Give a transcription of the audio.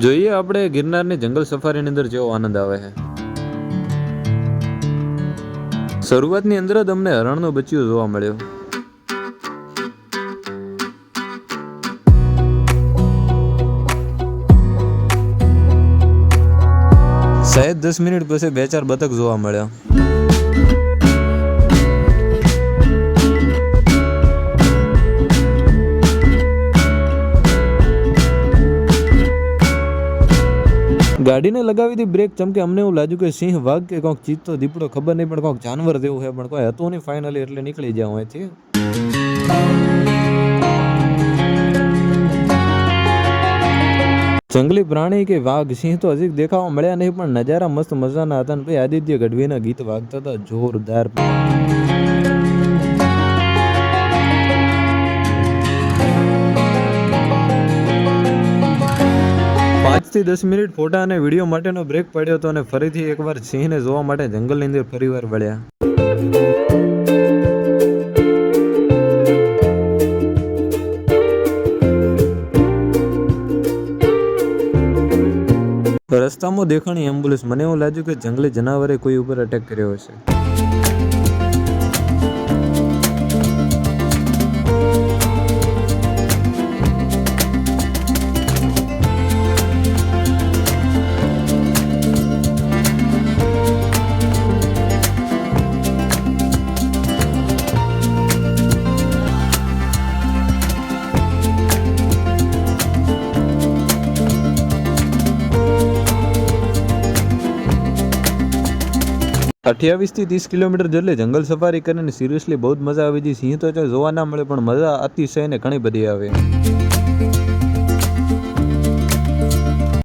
જોઈએ આપણે ગિરનારની જંગલ સફારીની અંદર જેવો આનંદ આવે છે. શરૂઆતની અંદર જ અમને હરણનો બચ્ચું જોવા મળ્યો. શાયદ 10 મિનિટ પછી 2-4 બતક જોવા મળ્યા. ગાડીને લગાવી હતી બ્રેક, ચમકે અમને એવું લાગ્યું કે સિંહ, વાઘ કે કોઈક ચિત્તો દીપડો, ખબર નહીં, પણ કોઈક જાનવર જેવું છે, પણ કોઈ હતું નહીં ફાઇનલી, એટલે નીકળી ગયા અહીંથી. જંગલી પ્રાણી કે વાઘ, સિંહ તો હજી દેખાવા મળ્યા નહીં, પણ નજારા મસ્ત મજાના હતા. ને ભાઈ આદિત્ય ગઢવીના ગીત વાગતા હતા જોરદાર. 5 થી 10 મિનિટ ફોટા અને વિડીયો માટેનો બ્રેક પડ્યો હતો અને ફરીથી એકવાર સિંહને જોવા માટે જંગલની અંદર ફરીવાર વળ્યા. રસ્તામાં દેખાણી એમ્બ્યુલન્સ, મને એવું લાગ્યું કે જંગલી જનાવરે કોઈ ઉપર અટેક કર્યો હશે. થી 30 કિલોમીટર જેટલી જંગલ સફારી કરીને સિરિયસલી બહુ જ મજા આવી હતી. સિંહ તો જોવા ના મળે, પણ મજા અતિશય ને ઘણી બધી આવે.